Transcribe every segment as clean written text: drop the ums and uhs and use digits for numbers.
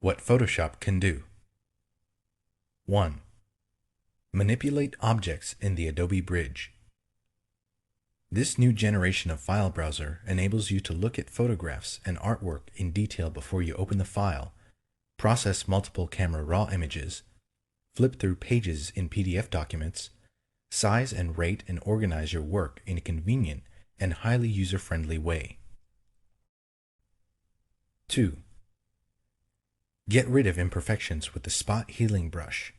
What Photoshop can do. 1. Manipulate objects in the Adobe Bridge. This new generation of file browser enables you to look at photographs and artwork in detail before you open the file, process multiple camera raw images, flip through pages in PDF documents, size and rate and organize your work in a convenient and highly user-friendly way. 2. Get rid of imperfections with the Spot Healing Brush.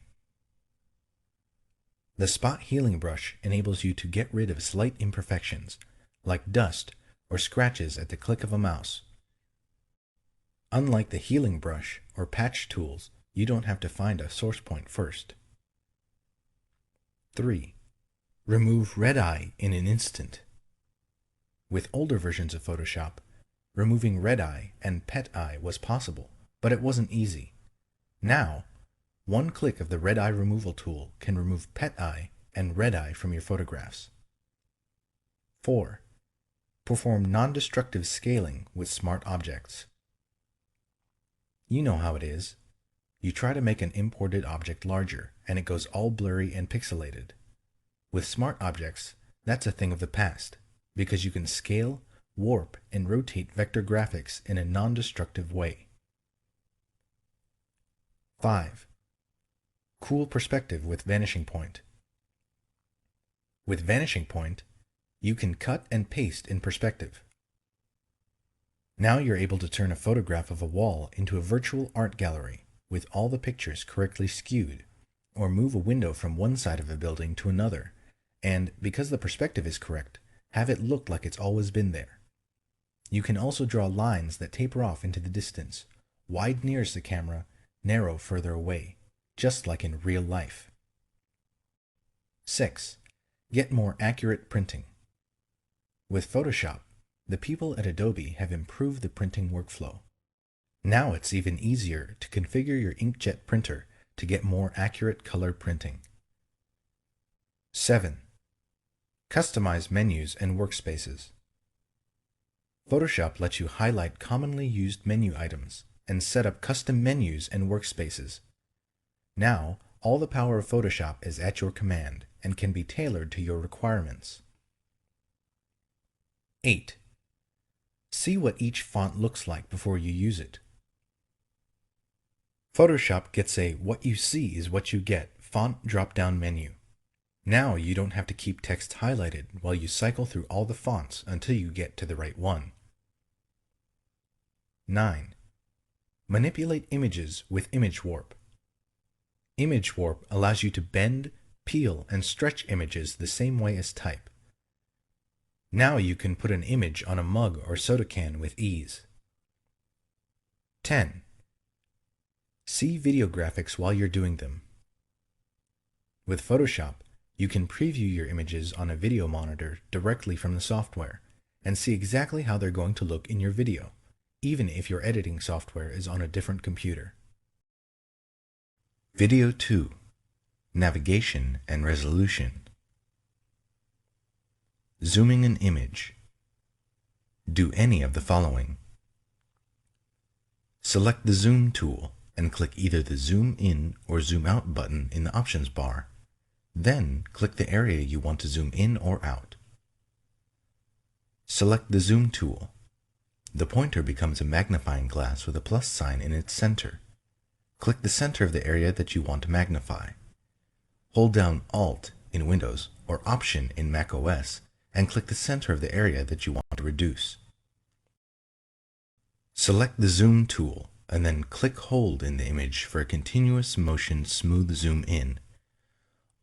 The Spot Healing Brush enables you to get rid of slight imperfections, like dust or scratches at the click of a mouse. Unlike the Healing Brush or patch tools, you don't have to find a source point first. 3. Remove red eye in an instant. With older versions of Photoshop, removing red eye and pet eye was possible, but it wasn't easy. Now, one click of the red eye removal tool can remove pet eye and red eye from your photographs. 4. Perform non-destructive scaling with smart objects. You know how it is. You try to make an imported object larger, and it goes all blurry and pixelated. With smart objects, that's a thing of the past, because you can scale, warp, and rotate vector graphics in a non-destructive way. 5. Cool perspective with Vanishing Point. With Vanishing Point, you can cut and paste in perspective. Now you're able to turn a photograph of a wall into a virtual art gallery with all the pictures correctly skewed, or move a window from one side of a building to another, and, because the perspective is correct, have it look like it's always been there. You can also draw lines that taper off into the distance, wide nearest the camera, narrow further away, just like in real life. 6. Get more accurate printing. With Photoshop, the people at Adobe have improved the printing workflow. Now it's even easier to configure your inkjet printer to get more accurate color printing. 7. Customize menus and workspaces. Photoshop lets you highlight commonly used menu items and set up custom menus and workspaces. Now, all the power of Photoshop is at your command and can be tailored to your requirements. 8. See what each font looks like before you use it. Photoshop gets a "what you see is what you get" font drop-down menu. Now you don't have to keep text highlighted while you cycle through all the fonts until you get to the right one. 9. Manipulate images with Image Warp. Image Warp allows you to bend, peel, and stretch images the same way as type. Now you can put an image on a mug or soda can with ease. 10. See video graphics while you're doing them. With Photoshop, you can preview your images on a video monitor directly from the software and see exactly how they're going to look in your video, even if your editing software is on a different computer. Video 2. Navigation and Resolution. Zooming an image. Do any of the following. Select the Zoom tool and click either the Zoom In or Zoom Out button in the options bar. Then click the area you want to zoom in or out. Select the Zoom tool. The pointer becomes a magnifying glass with a plus sign in its center. Click the center of the area that you want to magnify. Hold down Alt in Windows or Option in macOS and click the center of the area that you want to reduce. Select the Zoom tool and then click-hold in the image for a continuous motion smooth zoom in.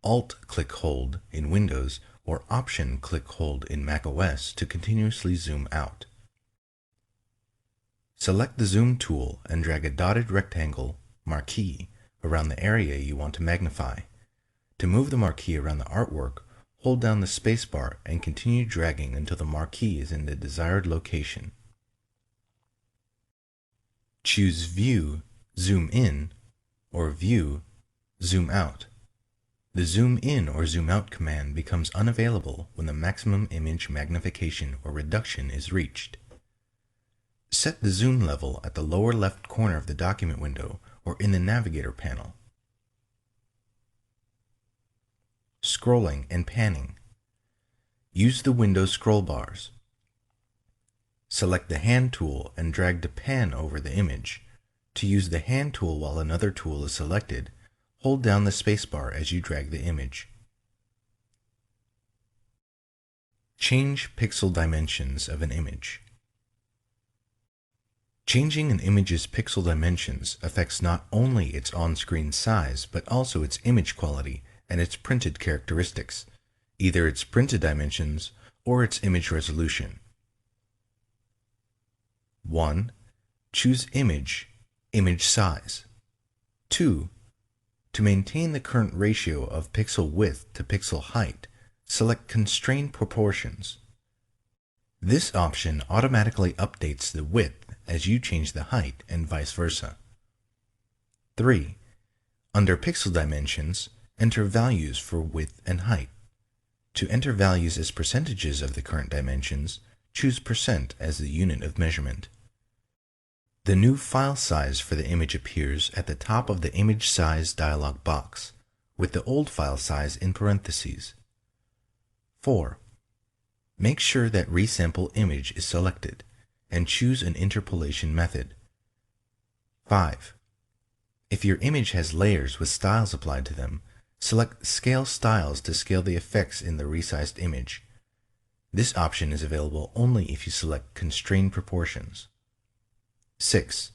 Alt-click-hold in Windows or Option-click-hold in macOS to continuously zoom out. Select the Zoom tool and drag a dotted rectangle marquee around the area you want to magnify. To move the marquee around the artwork, hold down the spacebar and continue dragging until the marquee is in the desired location. Choose View, Zoom In, or View, Zoom Out. The Zoom In or Zoom Out command becomes unavailable when the maximum image magnification or reduction is reached. Set the zoom level at the lower left corner of the document window or in the navigator panel. Scrolling and panning. Use the window scroll bars. Select the hand tool and drag to pan over the image. To use the hand tool while another tool is selected, hold down the spacebar as you drag the image. Change pixel dimensions of an image. Changing an image's pixel dimensions affects not only its on-screen size, but also its image quality and its printed characteristics, either its printed dimensions or its image resolution. 1. Choose Image, Image Size. 2. To maintain the current ratio of pixel width to pixel height, select Constrain Proportions. This option automatically updates the width as you change the height and vice versa. 3. Under Pixel Dimensions, enter values for width and height. To enter values as percentages of the current dimensions, choose % as the unit of measurement. The new file size for the image appears at the top of the Image Size dialog box, with the old file size in parentheses. 4. Make sure that Resample Image is selected, and choose an interpolation method. 5. If your image has layers with styles applied to them, select Scale Styles to scale the effects in the resized image. This option is available only if you select Constrain Proportions. 6.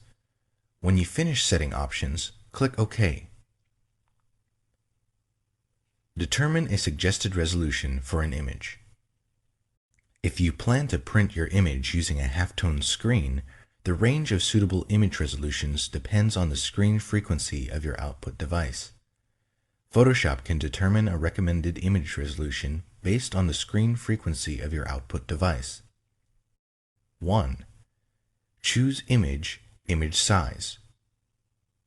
When you finish setting options, click OK. Determine a suggested resolution for an image. If you plan to print your image using a halftone screen, the range of suitable image resolutions depends on the screen frequency of your output device. Photoshop can determine a recommended image resolution based on the screen frequency of your output device. 1. Choose Image, Image Size.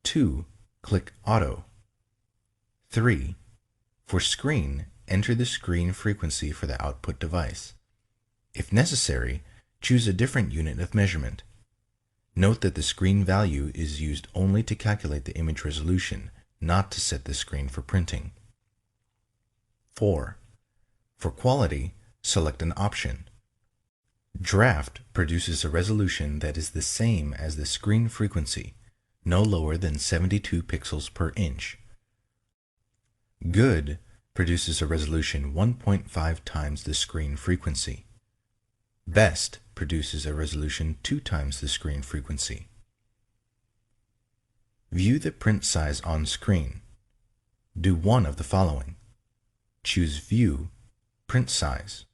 2. Click Auto. 3. For Screen, enter the screen frequency for the output device. If necessary, choose a different unit of measurement. Note that the screen value is used only to calculate the image resolution, not to set the screen for printing. 4. For quality, select an option. Draft produces a resolution that is the same as the screen frequency, no lower than 72 pixels per inch. Good produces a resolution 1.5 times the screen frequency. Best produces a resolution 2 times the screen frequency. View the print size on screen. Do one of the following. Choose View, Print Size.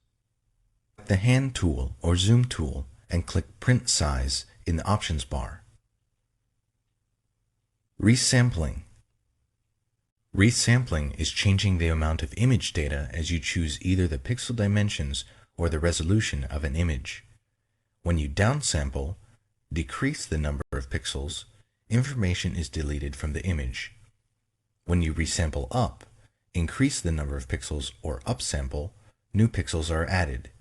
The hand tool or zoom tool and click Print Size in the options bar. Resampling. Resampling is changing the amount of image data as you choose either the pixel dimensions or the resolution of an image. When you downsample, decrease the number of pixels, information is deleted from the image. When you resample up, increase the number of pixels or upsample, new pixels are added.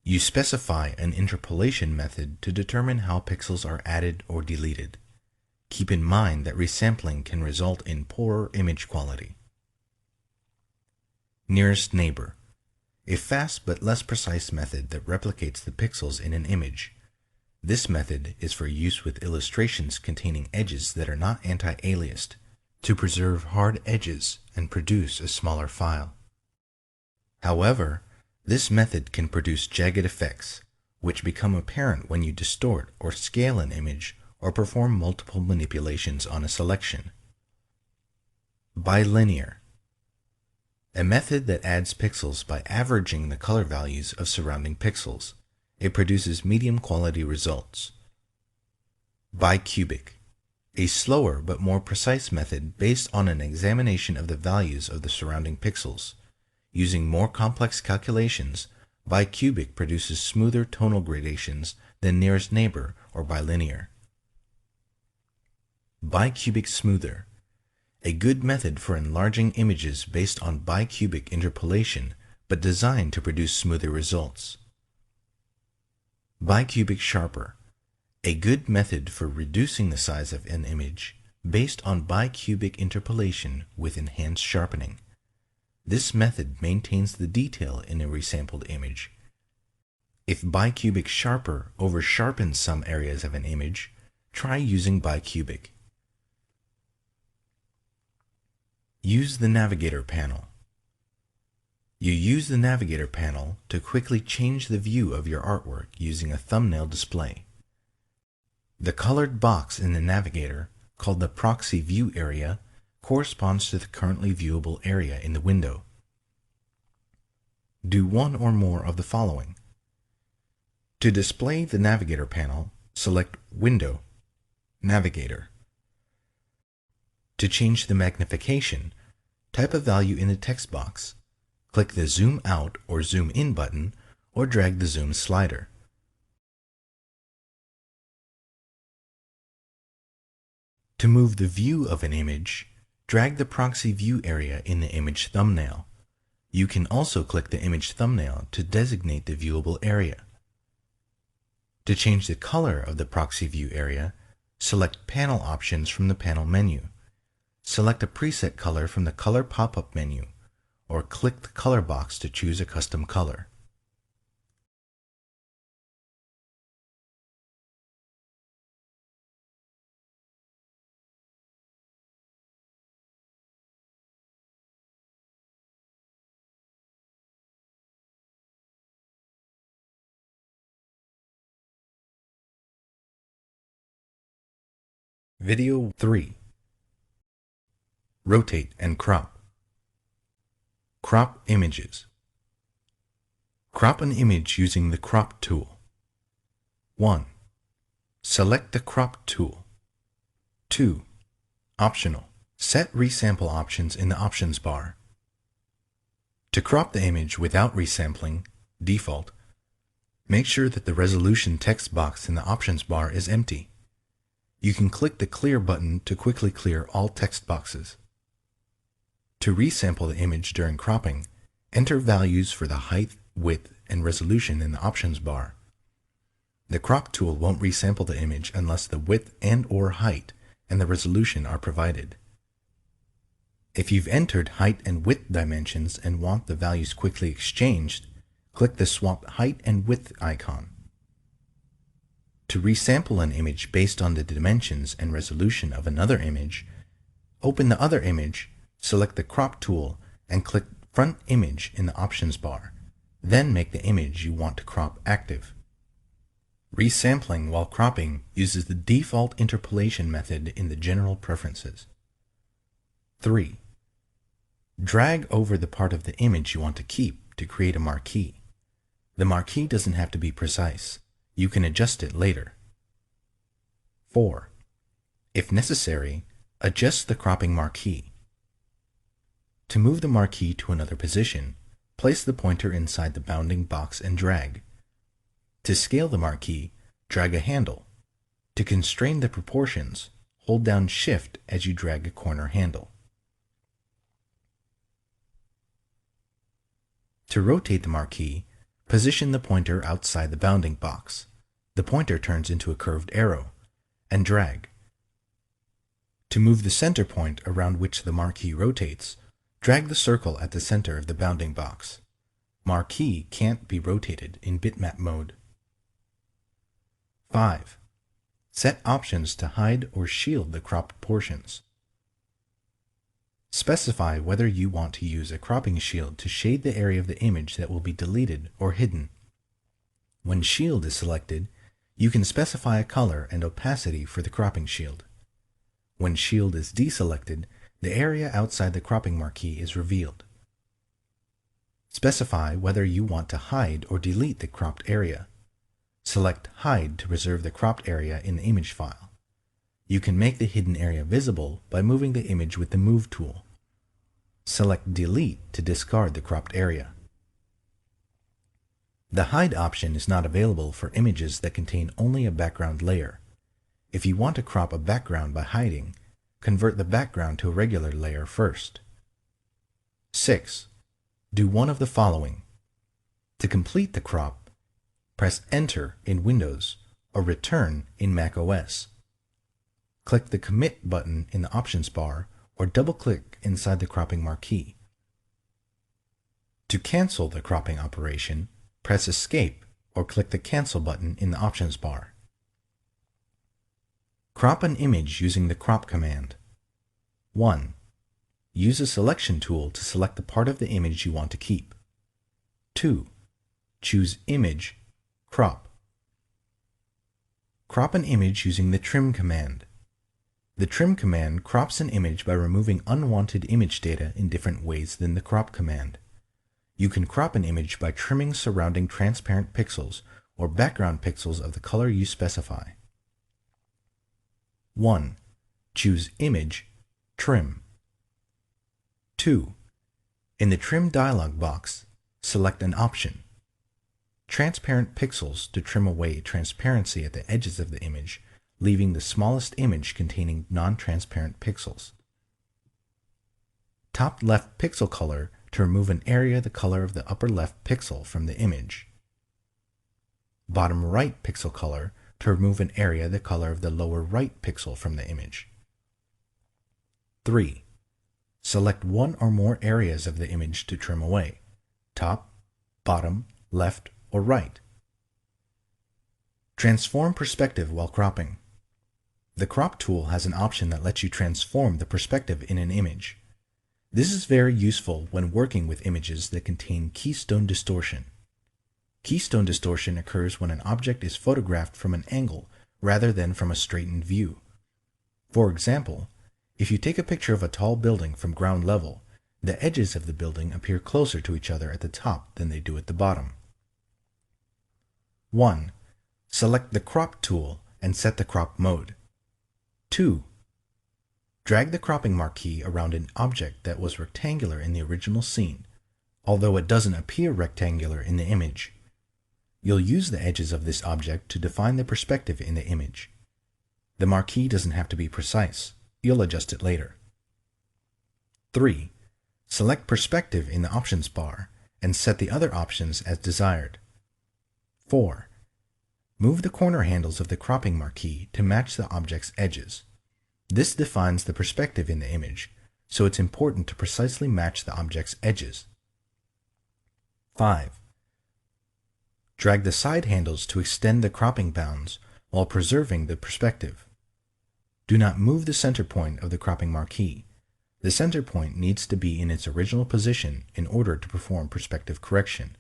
You specify an interpolation method to determine how pixels are added or deleted. Keep in mind that resampling can result in poorer image quality. Nearest neighbor. A fast but less precise method that replicates the pixels in an image. This method is for use with illustrations containing edges that are not anti-aliased, to preserve hard edges and produce a smaller file. However, this method can produce jagged effects, which become apparent when you distort or scale an image or perform multiple manipulations on a selection. Bilinear. A method that adds pixels by averaging the color values of surrounding pixels. It produces medium quality results. Bicubic. A slower but more precise method based on an examination of the values of the surrounding pixels. Using more complex calculations, bicubic produces smoother tonal gradations than nearest neighbor or bilinear. Bicubic smoother. A good method for enlarging images based on bicubic interpolation, but designed to produce smoother results. Bicubic sharper. A good method for reducing the size of an image based on bicubic interpolation with enhanced sharpening. This method maintains the detail in a resampled image. If bicubic sharper over-sharpens some areas of an image, try using bicubic. Use the Navigator panel. You use the Navigator panel to quickly change the view of your artwork using a thumbnail display. The colored box in the Navigator, called the proxy view area, corresponds to the currently viewable area in the window. Do one or more of the following. To display the Navigator panel, select Window, Navigator. To change the magnification, type a value in the text box. Click the Zoom Out or Zoom In button, or drag the zoom slider. To move the view of an image, drag the proxy view area in the image thumbnail. You can also click the image thumbnail to designate the viewable area. To change the color of the proxy view area, select Panel Options from the panel menu. Select a preset color from the Color pop-up menu, or click the color box to choose a custom color. Video 3. Rotate and crop. Crop images. Crop an image using the Crop tool. 1. Select the Crop tool. 2. Optional. Set resample options in the options bar. To crop the image without resampling, default, make sure that the resolution text box in the options bar is empty. You can click the Clear button to quickly clear all text boxes. To resample the image during cropping, enter values for the height, width, and resolution in the options bar. The Crop tool won't resample the image unless the width and/or height and the resolution are provided. If you've entered height and width dimensions and want the values quickly exchanged, click the Swap Height and Width icon. To resample an image based on the dimensions and resolution of another image, open the other image, select the Crop tool, and click Front Image in the options bar. Then make the image you want to crop active. Resampling while cropping uses the default interpolation method in the General Preferences. 3. Drag over the part of the image you want to keep to create a marquee. The marquee doesn't have to be precise. You can adjust it later. 4. If necessary, adjust the cropping marquee. To move the marquee to another position, place the pointer inside the bounding box and drag. To scale the marquee, drag a handle. To constrain the proportions, hold down Shift as you drag a corner handle. To rotate the marquee, position the pointer outside the bounding box. The pointer turns into a curved arrow, and drag. To move the center point around which the marquee rotates, drag the circle at the center of the bounding box. Marquee can't be rotated in bitmap mode. 5. Set options to hide or shield the cropped portions. Specify whether you want to use a cropping shield to shade the area of the image that will be deleted or hidden. When Shield is selected, you can specify a color and opacity for the cropping shield. When Shield is deselected, the area outside the cropping marquee is revealed. Specify whether you want to hide or delete the cropped area. Select Hide to preserve the cropped area in the image file. You can make the hidden area visible by moving the image with the Move tool. Select Delete to discard the cropped area. The Hide option is not available for images that contain only a background layer. If you want to crop a background by hiding, convert the background to a regular layer first. 6. Do one of the following. To complete the crop, press Enter in Windows or return in macOS. Click the Commit button in the options bar or double-click inside the cropping marquee. To cancel the cropping operation, press Escape or click the Cancel button in the options bar. Crop an image using the Crop command. 1. Use a selection tool to select the part of the image you want to keep. 2. Choose Image, Crop. Crop an image using the Trim command. The Trim command crops an image by removing unwanted image data in different ways than the Crop command. You can crop an image by trimming surrounding transparent pixels or background pixels of the color you specify. 1. Choose Image, Trim. 2. In the Trim dialog box, select an option. Transparent pixels to trim away transparency at the edges of the image, leaving the smallest image containing non-transparent pixels. Top left pixel color to remove an area the color of the upper left pixel from the image. Bottom right pixel color to remove an area the color of the lower right pixel from the image. 3. Select one or more areas of the image to trim away: top, bottom, left, or right. Transform perspective while cropping. The Crop tool has an option that lets you transform the perspective in an image. This is very useful when working with images that contain keystone distortion. Keystone distortion occurs when an object is photographed from an angle rather than from a straightened view. For example, if you take a picture of a tall building from ground level, the edges of the building appear closer to each other at the top than they do at the bottom. 1. Select the Crop tool and set the crop mode. 2. Drag the cropping marquee around an object that was rectangular in the original scene, although it doesn't appear rectangular in the image. You'll use the edges of this object to define the perspective in the image. The marquee doesn't have to be precise. You'll adjust it later. 3. Select Perspective in the options bar and set the other options as desired. 4. Move the corner handles of the cropping marquee to match the object's edges. This defines the perspective in the image, so it's important to precisely match the object's edges. 5. Drag the side handles to extend the cropping bounds while preserving the perspective. Do not move the center point of the cropping marquee. The center point needs to be in its original position in order to perform perspective correction.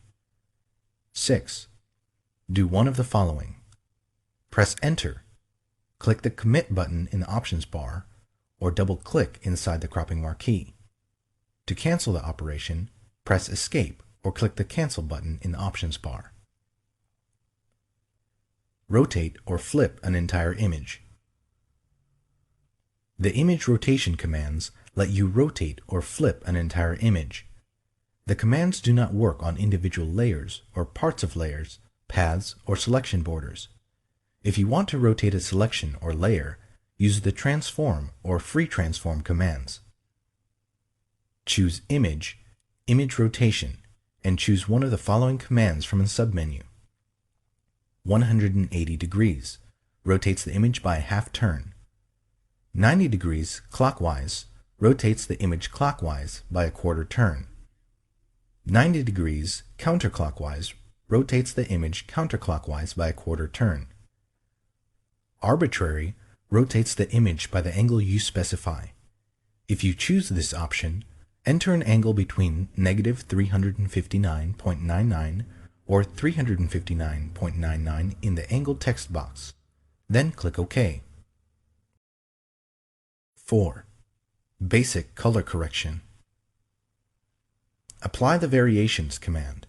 6. Do one of the following. Press Enter. Click the Commit button in the options bar, or double-click inside the cropping marquee. To cancel the operation, press Escape or click the Cancel button in the options bar. Rotate or flip an entire image. The image rotation commands let you rotate or flip an entire image. The commands do not work on individual layers or parts of layers, paths, or selection borders. If you want to rotate a selection or layer, use the Transform or Free Transform commands. Choose Image, Image Rotation, and choose one of the following commands from the submenu. 180 degrees rotates the image by a half turn. 90 degrees clockwise rotates the image clockwise by a quarter turn. 90 degrees counterclockwise rotates the image counterclockwise by a quarter turn. Arbitrary rotates the image by the angle you specify. If you choose this option, enter an angle between negative 359.99 or 359.99 in the angle text box. Then click OK. 4. Basic color correction. Apply the Variations command.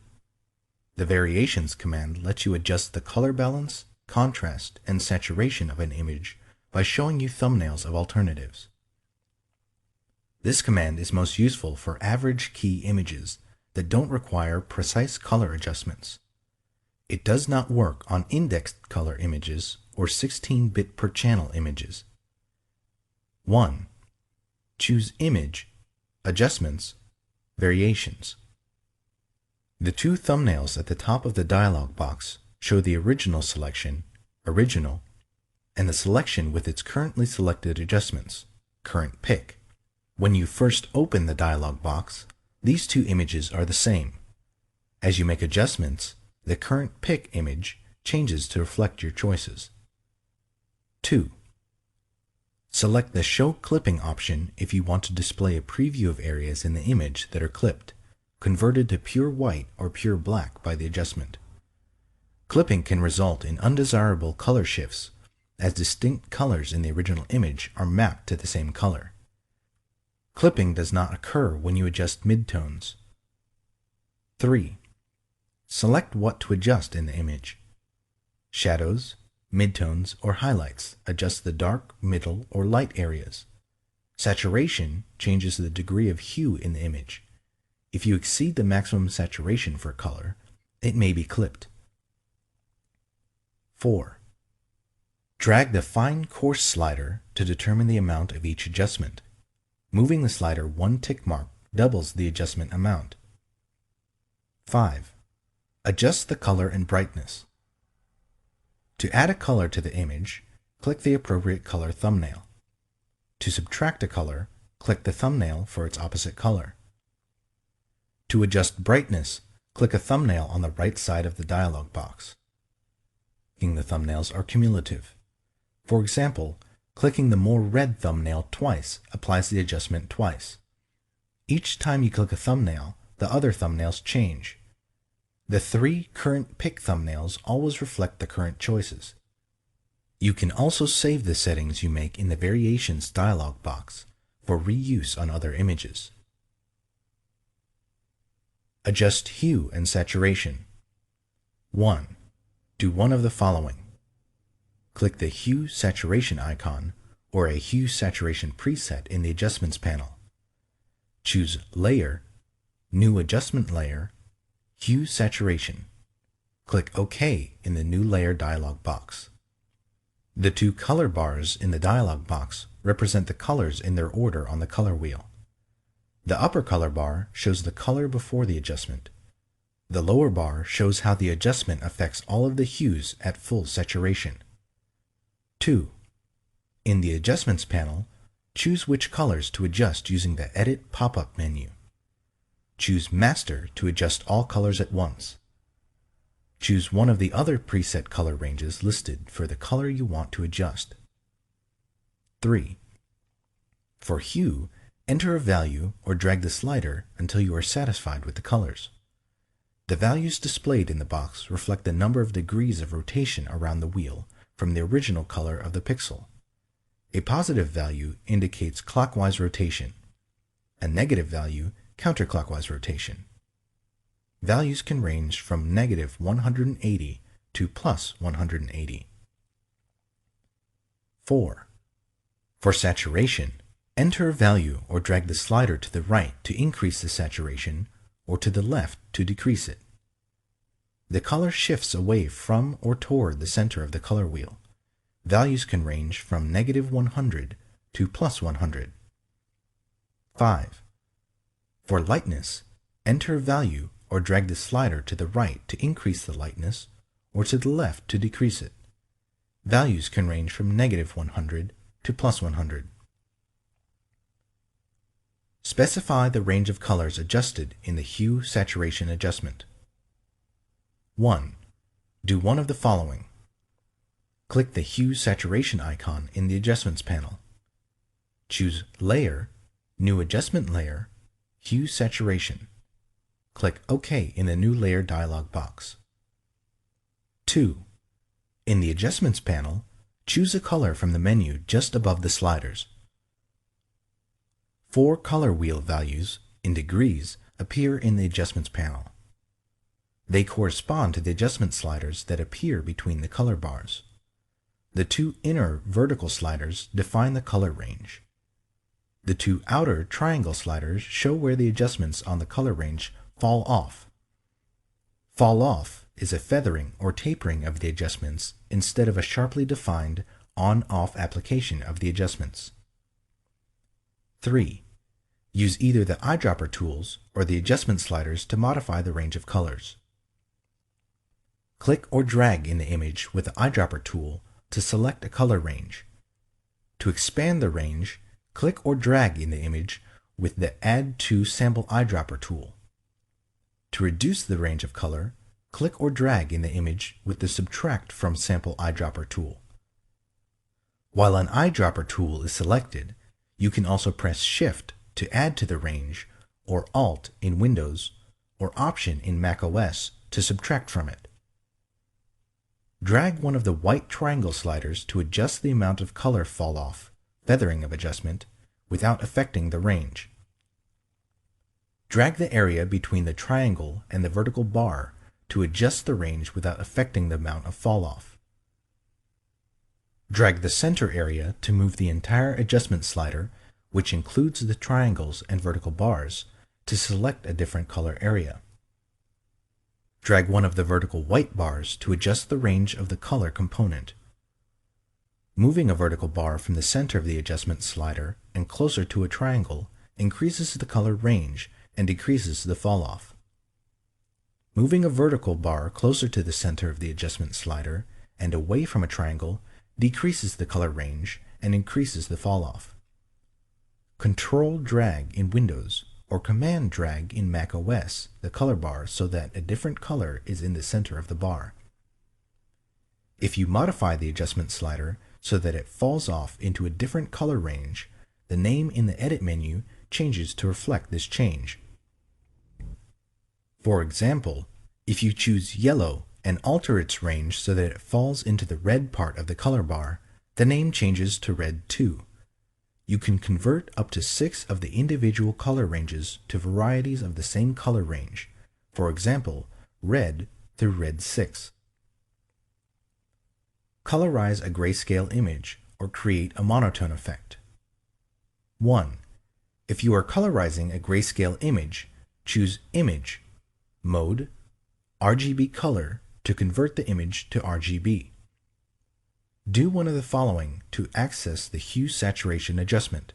The Variations command lets you adjust the color balance, contrast, and saturation of an image by showing you thumbnails of alternatives. This command is most useful for average key images that don't require precise color adjustments. It does not work on indexed color images or 16-bit per channel images. 1. Choose Image, Adjustments, Variations. The two thumbnails at the top of the dialog box show the original selection Original, and the selection with its currently selected adjustments, Current Pick. When you first open the dialog box, these two images are the same. As you make adjustments, the Current Pick image changes to reflect your choices. 2. Select the Show Clipping option if you want to display a preview of areas in the image that are clipped, converted to pure white or pure black by the adjustment. Clipping can result in undesirable color shifts, as distinct colors in the original image are mapped to the same color. Clipping does not occur when you adjust midtones. 3. Select what to adjust in the image. Shadows, midtones, or highlights adjust the dark, middle, or light areas. Saturation changes the degree of hue in the image. If you exceed the maximum saturation for a color, it may be clipped. 4. Drag the Fine Coarse slider to determine the amount of each adjustment. Moving the slider one tick mark doubles the adjustment amount. 5. Adjust the color and brightness. To add a color to the image, click the appropriate color thumbnail. To subtract a color, click the thumbnail for its opposite color. To adjust brightness, click a thumbnail on the right side of the dialog box. The thumbnails are cumulative. For example, clicking the More Red thumbnail twice applies the adjustment twice. Each time you click a thumbnail, the other thumbnails change. The 3 Current Pick thumbnails always reflect the current choices. You can also save the settings you make in the Variations dialog box for reuse on other images. Adjust hue and saturation. 1. Do one of the following. Click the Hue Saturation icon or a Hue Saturation preset in the Adjustments panel. Choose Layer, New Adjustment Layer, Hue Saturation. Click OK in the New Layer dialog box. The 2 color bars in the dialog box represent the colors in their order on the color wheel. The upper color bar shows the color before the adjustment. The lower bar shows how the adjustment affects all of the hues at full saturation. 2. In the Adjustments panel, choose which colors to adjust using the Edit pop-up menu. Choose Master to adjust all colors at once. Choose one of the other preset color ranges listed for the color you want to adjust. 3. For hue, enter a value or drag the slider until you are satisfied with the colors. The values displayed in the box reflect the number of degrees of rotation around the wheel from the original color of the pixel. A positive value indicates clockwise rotation. A negative value, counterclockwise rotation. Values can range from negative 180 to plus 180. 4. For saturation, enter a value or drag the slider to the right to increase the saturation or to the left to decrease it. The color shifts away from or toward the center of the color wheel. Values can range from negative 100 to plus 100. 5. For lightness, enter a value or drag the slider to the right to increase the lightness or to the left to decrease it. Values can range from negative 100 to plus 100. Specify the range of colors adjusted in the Hue Saturation adjustment. 1. Do one of the following. Click the Hue Saturation icon in the Adjustments panel. Choose Layer, New Adjustment Layer, Hue Saturation. Click OK in the New Layer dialog box. 2. In the Adjustments panel, choose a color from the menu just above the sliders. 4 color wheel values, in degrees, appear in the Adjustments panel. They correspond to the adjustment sliders that appear between the color bars. The 2 inner vertical sliders define the color range. The 2 outer triangle sliders show where the adjustments on the color range fall off. Fall off is a feathering or tapering of the adjustments instead of a sharply defined on-off application of the adjustments. 3. Use either the eyedropper tools or the adjustment sliders to modify the range of colors. click or drag in the image with the eyedropper tool to select a color range. To expand the range, click or drag in the image with the Add to Sample Eyedropper tool. To reduce the range of color, click or drag in the image with the Subtract from Sample Eyedropper tool. While an eyedropper tool is selected, you can also press Shift to add to the range, or Alt in Windows, or Option in macOS to subtract from it. Drag one of the white triangle sliders to adjust the amount of color fall off, feathering of adjustment, without affecting the range. Drag the area between the triangle and the vertical bar to adjust the range without affecting the amount of fall off. Drag the center area to move the entire adjustment slider, which includes the triangles and vertical bars, to select a different color area. Drag one of the vertical white bars to adjust the range of the color component. Moving a vertical bar from the center of the adjustment slider and closer to a triangle increases the color range and decreases the fall-off. Moving a vertical bar closer to the center of the adjustment slider and away from a triangle decreases the color range and increases the fall-off. Control drag in Windows or Command drag in macOS the color bar so that a different color is in the center of the bar. If you modify the adjustment slider so that it falls off into a different color range, the name in the Edit menu changes to reflect this change. For example, if you choose yellow and alter its range so that it falls into the red part of the color bar, the name changes to Red 2. You can convert up to 6 of the individual color ranges to varieties of the same color range, for example, red through Red 6. Colorize a grayscale image or create a monotone effect. 1. If you are colorizing a grayscale image, choose Image, Mode, RGB Color to convert the image to RGB. Do one of the following to access the Hue Saturation adjustment.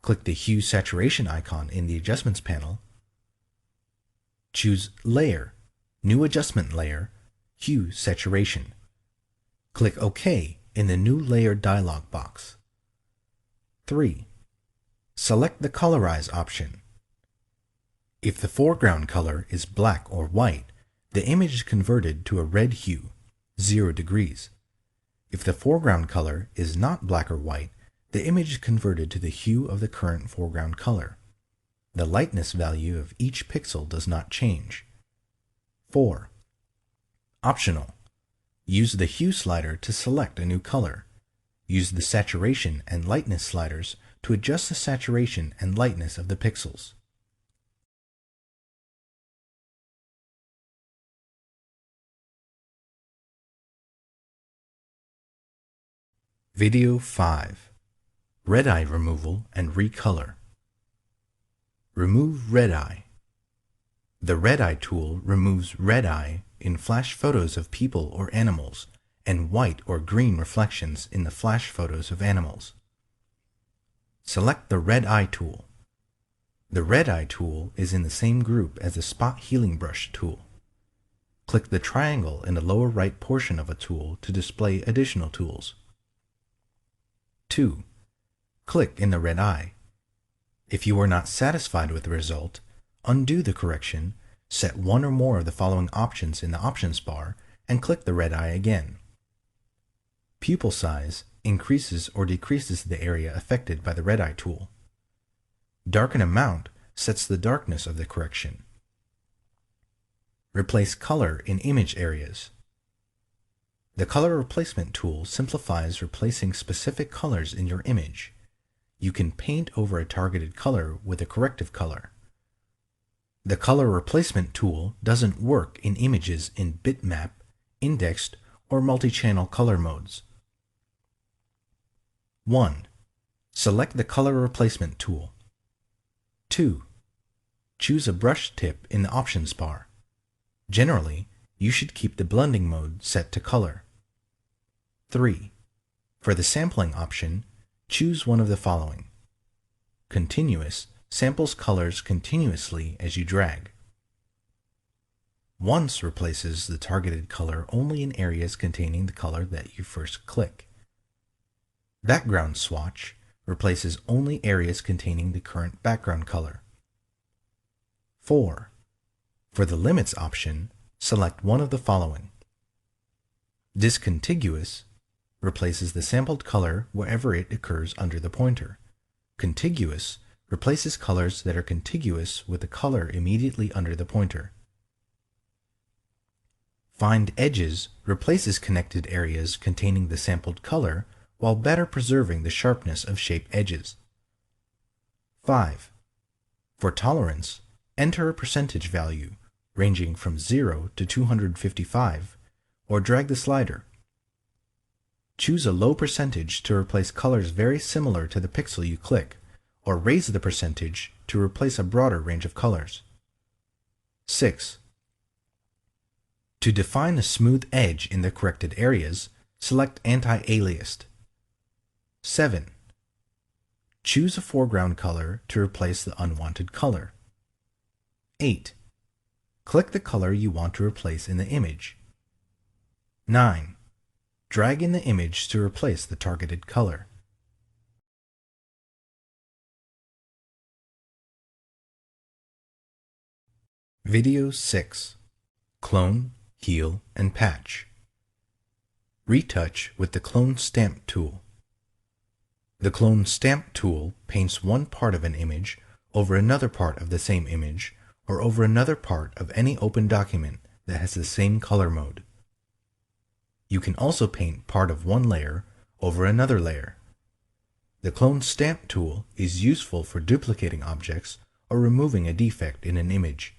Click the Hue Saturation icon in the Adjustments panel. Choose Layer, New Adjustment Layer, Hue Saturation. Click OK in the New Layer dialog box. 3. Select the Colorize option. If the foreground color is black or white, the image is converted to a red hue, 0 degrees. If the foreground color is not black or white, the image is converted to the hue of the current foreground color. The lightness value of each pixel does not change. 4. Optional. Use the Hue slider to select a new color. Use the Saturation and Lightness sliders to adjust the saturation and lightness of the pixels. Video 5. Red eye removal and recolor. Remove red eye. The red eye tool removes red eye in flash photos of people or animals and white or green reflections in the flash photos of animals. Select the red eye tool. The red eye tool is in the same group as the spot healing brush tool. Click the triangle in the lower right portion of a tool to display additional tools. 2. Click in the red eye. If you are not satisfied with the result, undo the correction, set one or more of the following options in the options bar, and click the red eye again. Pupil size increases or decreases the area affected by the red eye tool. Darken amount sets the darkness of the correction. Replace color in image areas. The color replacement tool simplifies replacing specific colors in your image. You can paint over a targeted color with a corrective color. The color replacement tool doesn't work in images in bitmap, indexed, or multi-channel color modes. 1. Select the color replacement tool. 2. Choose a brush tip in the options bar. Generally, you should keep the blending mode set to color. 3. For the sampling option, choose one of the following. Continuous samples colors continuously as you drag. Once replaces the targeted color only in areas containing the color that you first click. Background swatch replaces only areas containing the current background color. 4. For the limits option, select one of the following. Discontiguous replaces the sampled color wherever it occurs under the pointer. Contiguous replaces colors that are contiguous with the color immediately under the pointer. Find edges replaces connected areas containing the sampled color while better preserving the sharpness of shape edges. 5. For tolerance, enter a percentage value ranging from 0 to 255 or drag the slider. Choose a low percentage to replace colors very similar to the pixel you click, or raise the percentage to replace a broader range of colors. 6. To define a smooth edge in the corrected areas, select Anti-Aliased. 7. Choose a foreground color to replace the unwanted color. 8. Click the color you want to replace in the image. 9. Drag in the image to replace the targeted color. Video 6. Clone, Heal, and Patch. Retouch with the Clone Stamp tool. The Clone Stamp tool paints one part of an image over another part of the same image or over another part of any open document that has the same color mode. You can also paint part of one layer over another layer. The Clone Stamp tool is useful for duplicating objects or removing a defect in an image.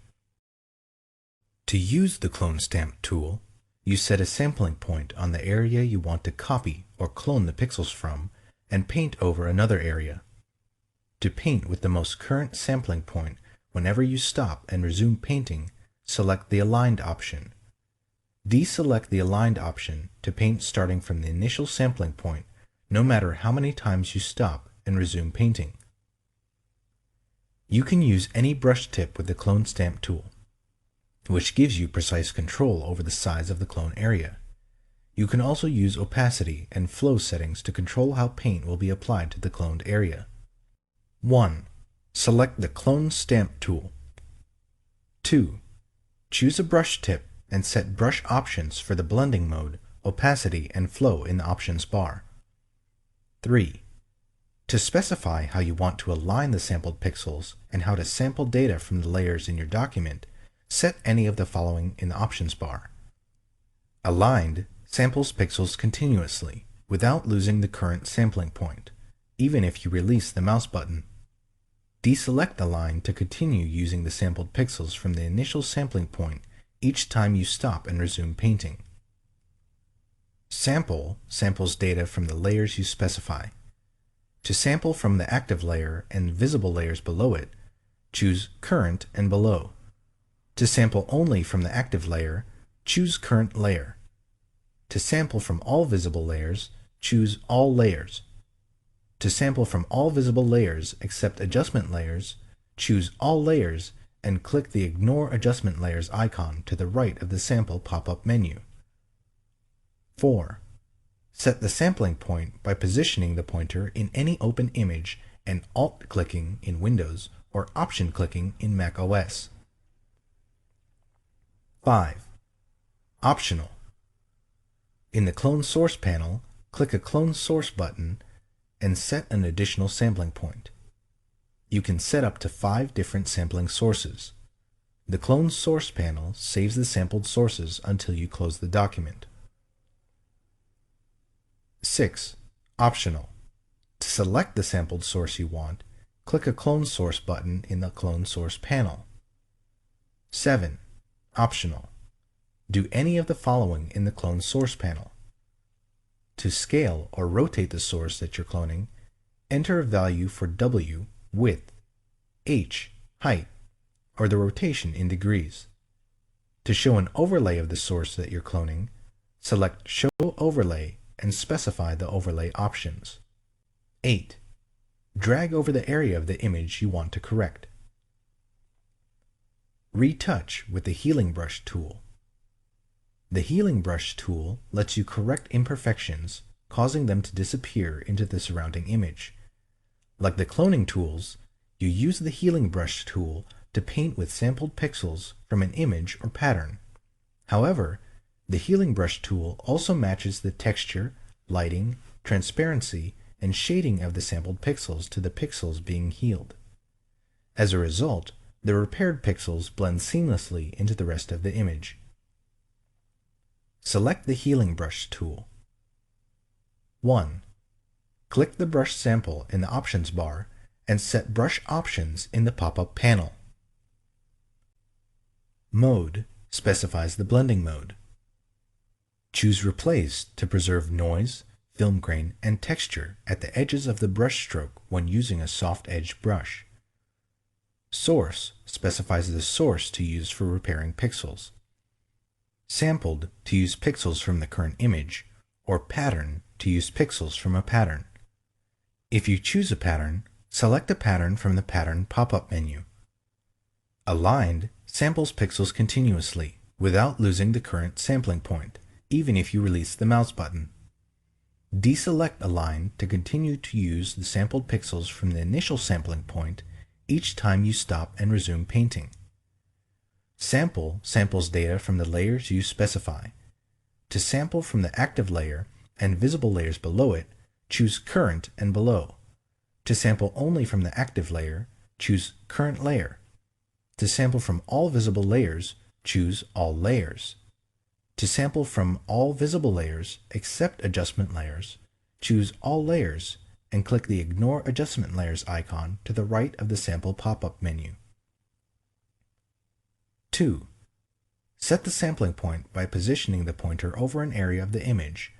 To use the Clone Stamp tool, you set a sampling point on the area you want to copy or clone the pixels from and paint over another area. To paint with the most current sampling point, whenever you stop and resume painting, select the Aligned option. Deselect the Aligned option to paint starting from the initial sampling point, no matter how many times you stop and resume painting. You can use any brush tip with the Clone Stamp tool, which gives you precise control over the size of the clone area. You can also use opacity and flow settings to control how paint will be applied to the cloned area. 1. Select the Clone Stamp tool. 2. Choose a brush tip and set brush options for the blending mode, opacity, and flow in the options bar. 3. To specify how you want to align the sampled pixels and how to sample data from the layers in your document, set any of the following in the options bar. Aligned samples pixels continuously without losing the current sampling point, even if you release the mouse button. Deselect Aligned to continue using the sampled pixels from the initial sampling point each time you stop and resume painting. Sample samples data from the layers you specify. To sample from the active layer and visible layers below it, choose Current and Below. To sample only from the active layer, choose Current Layer. To sample from all visible layers, choose All Layers. To sample from all visible layers except adjustment layers, choose All Layers and click the Ignore Adjustment Layers icon to the right of the Sample pop-up menu. 4. Set the sampling point by positioning the pointer in any open image and Alt-clicking in Windows or Option-clicking in Mac OS. 5. Optional. In the Clone Source panel, click a Clone Source button and set an additional sampling point. You can set up to 5 different sampling sources. The Clone Source panel saves the sampled sources until you close the document. 6. Optional. To select the sampled source you want, click a Clone Source button in the Clone Source panel. 7. Optional. Do any of the following in the Clone Source panel. To scale or rotate the source that you're cloning, enter a value for W, width, H, height, or the rotation in degrees. To show an overlay of the source that you're cloning, select Show Overlay and specify the overlay options. 8. Drag over the area of the image you want to correct. Retouch with the Healing Brush tool. The Healing Brush tool lets you correct imperfections, causing them to disappear into the surrounding image. Like the cloning tools, you use the Healing Brush tool to paint with sampled pixels from an image or pattern. However, the Healing Brush tool also matches the texture, lighting, transparency, and shading of the sampled pixels to the pixels being healed. As a result, the repaired pixels blend seamlessly into the rest of the image. Select the Healing Brush tool. 1. Click the brush sample in the options bar and set brush options in the pop-up panel. Mode specifies the blending mode. Choose Replace to preserve noise, film grain, and texture at the edges of the brush stroke when using a soft edged brush. Source specifies the source to use for repairing pixels. Sampled to use pixels from the current image, or Pattern to use pixels from a pattern. If you choose a pattern, select a pattern from the Pattern pop-up menu. Aligned samples pixels continuously without losing the current sampling point, even if you release the mouse button. Deselect Align to continue to use the sampled pixels from the initial sampling point each time you stop and resume painting. Sample samples data from the layers you specify. To sample from the active layer and visible layers below it, choose Current and Below. To sample only from the active layer, choose Current Layer. To sample from all visible layers, choose All Layers. To sample from all visible layers except adjustment layers, choose All Layers and click the Ignore Adjustment Layers icon to the right of the sample pop-up menu. 2. Set the sampling point by positioning the pointer over an area of the image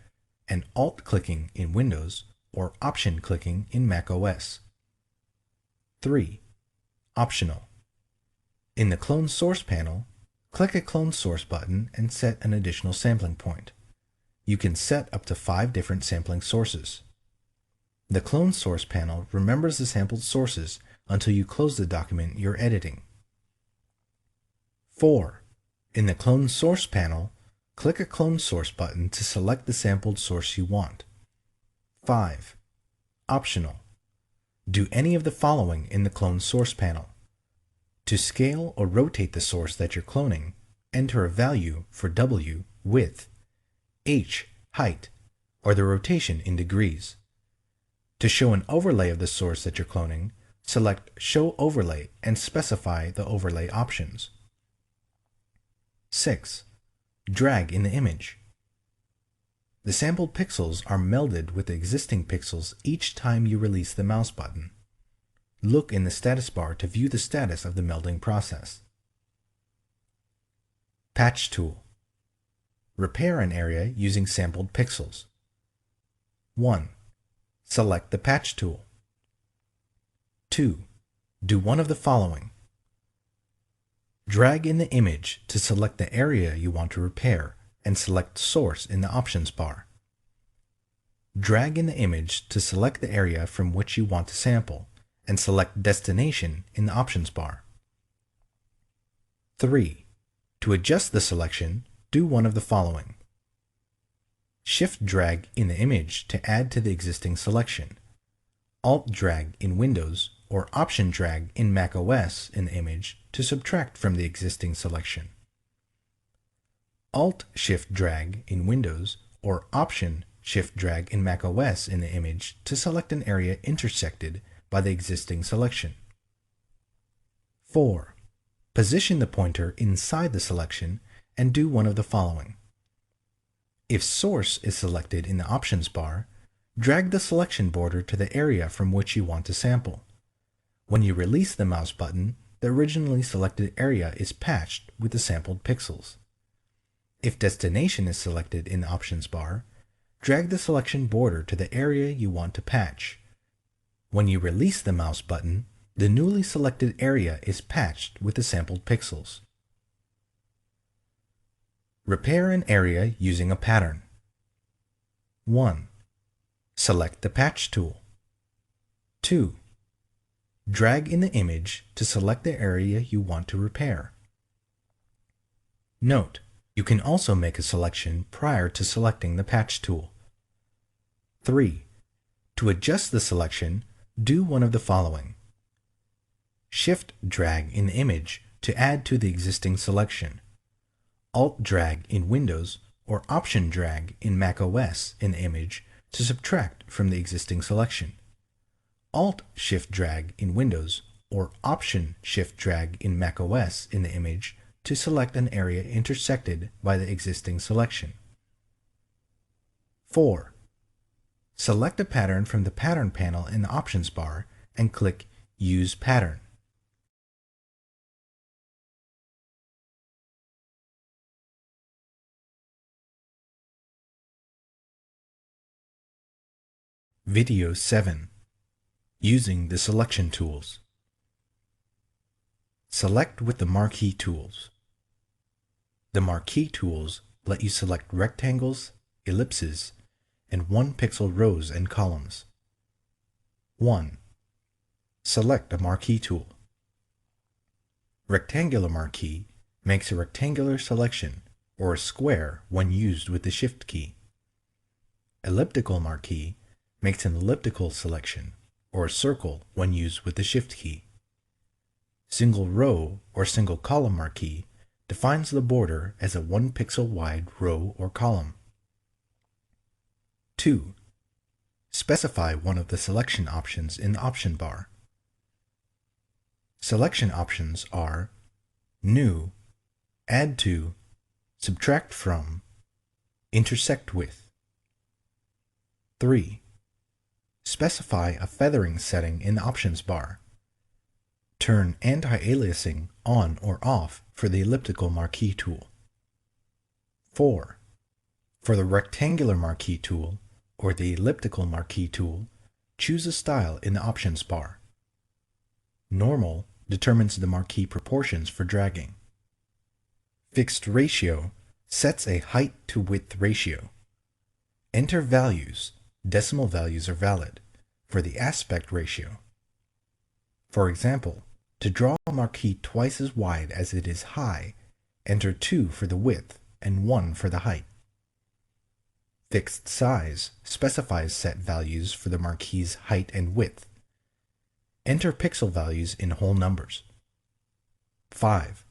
and Alt-clicking in Windows or Option-clicking in macOS. 3. Optional. In the Clone Source panel, click a Clone Source button and set an additional sampling point. You can set up to 5 different sampling sources. The Clone Source panel remembers the sampled sources until you close the document you're editing. 4. In the Clone Source panel, click a Clone Source button to select the sampled source you want. 5. Optional. Do any of the following in the Clone Source panel. To scale or rotate the source that you're cloning, enter a value for W, width, H, height, or the rotation in degrees. To show an overlay of the source that you're cloning, select Show Overlay and specify the overlay options. 6. Drag in the image. The sampled pixels are melded with the existing pixels each time you release the mouse button. Look in the status bar to view the status of the melding process. Patch tool. Repair an area using sampled pixels. 1. Select the Patch tool. 2. Do one of the following. Drag in the image to select the area you want to repair and select Source in the options bar. Drag in the image to select the area from which you want to sample and select Destination in the options bar. 3. To adjust the selection, do one of the following. Shift drag in the image to add to the existing selection. Alt drag in Windows or Option drag in macOS in the image to subtract from the existing selection. Alt shift drag in Windows or Option shift drag in macOS in the image to select an area intersected by the existing selection. 4. Position the pointer inside the selection and do one of the following. If Source is selected in the options bar, drag the selection border to the area from which you want to sample. When you release the mouse button, the originally selected area is patched with the sampled pixels. If Destination is selected in the options bar, drag the selection border to the area you want to patch. When you release the mouse button, the newly selected area is patched with the sampled pixels. Repair an area using a pattern. 1. Select the Patch tool. 2. Drag in the image to select the area you want to repair. Note, you can also make a selection prior to selecting the patch tool. 3. To adjust the selection, do one of the following. Shift drag in image to add to the existing selection. Alt drag in Windows or Option drag in macOS in the image to subtract from the existing selection. Alt shift drag in Windows or Option shift drag in macOS in the image to select an area intersected by the existing selection. 4. Select a pattern from the Pattern panel in the Options bar and click Use Pattern. Video 7. Using the selection tools. Select with the marquee tools. The marquee tools let you select rectangles, ellipses, and 1-pixel rows and columns. 1. Select a marquee tool. Rectangular marquee makes a rectangular selection or a square when used with the Shift key. Elliptical marquee makes an elliptical selection or a circle when used with the Shift key. Single row or single column marquee defines the border as a 1-pixel wide row or column. 2. Specify one of the selection options in the option bar. Selection options are New, Add to, Subtract from, Intersect with. 3. Specify a feathering setting in the options bar. Turn anti-aliasing on or off for the elliptical marquee tool. 4. For the rectangular marquee tool or the elliptical marquee tool, choose a style in the options bar. Normal determines the marquee proportions for dragging. Fixed ratio sets a height to width ratio. Enter values, decimal values are valid, for the aspect ratio. For example, to draw a marquee twice as wide as it is high, enter 2 for the width and 1 for the height. Fixed size specifies set values for the marquee's height and width. Enter pixel values in whole numbers. 5.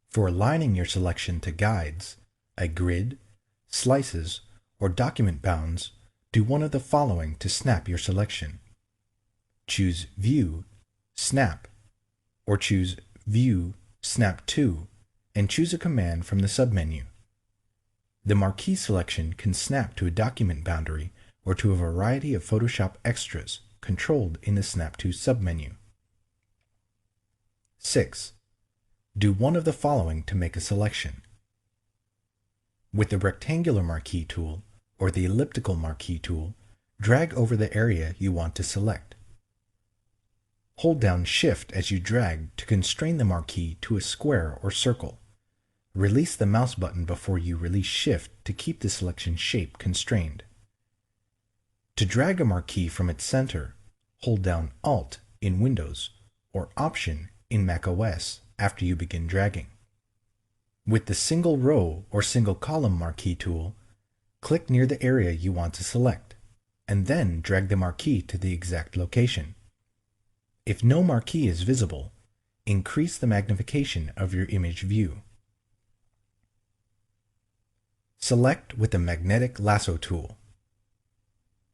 For aligning your selection to guides, a grid, slices, or document bounds, do one of the following to snap your selection. Choose View, Snap, or choose View, Snap to, and choose a command from the submenu. The marquee selection can snap to a document boundary or to a variety of Photoshop extras controlled in the Snap to submenu. 6. Do one of the following to make a selection. With the rectangular marquee tool or the elliptical marquee tool, drag over the area you want to select. Hold down Shift as you drag to constrain the marquee to a square or circle. Release the mouse button before you release Shift to keep the selection shape constrained. To drag a marquee from its center, hold down Alt in Windows or Option in macOS after you begin dragging. With the single row or single column marquee tool, click near the area you want to select, and then drag the marquee to the exact location. If no marquee is visible, increase the magnification of your image view. Select with the Magnetic Lasso tool.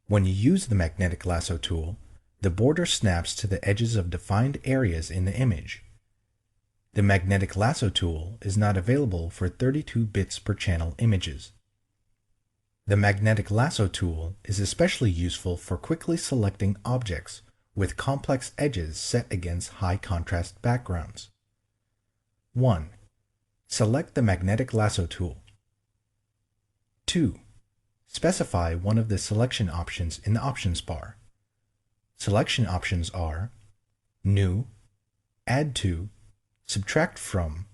When you use the Magnetic Lasso tool, the border snaps to the edges of defined areas in the image. The Magnetic Lasso tool is not available for 32 bits per channel images. The Magnetic Lasso tool is especially useful for quickly selecting objects with complex edges set against high contrast backgrounds. 1. Select the Magnetic Lasso tool. 2. Specify one of the selection options in the options bar. Selection options are New, Add to, Subtract from,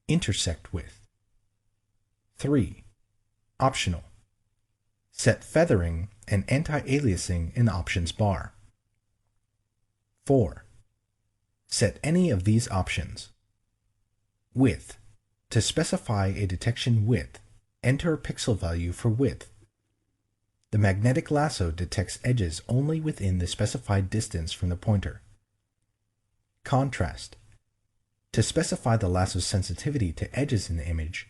Intersect with. 3. Optional. Set feathering and anti-aliasing in the options bar. 4. Set any of these options. Width, To specify a detection width, enter a pixel value for width. The magnetic lasso detects edges only within the specified distance from the pointer. Contrast. To specify the lasso's sensitivity to edges in the image,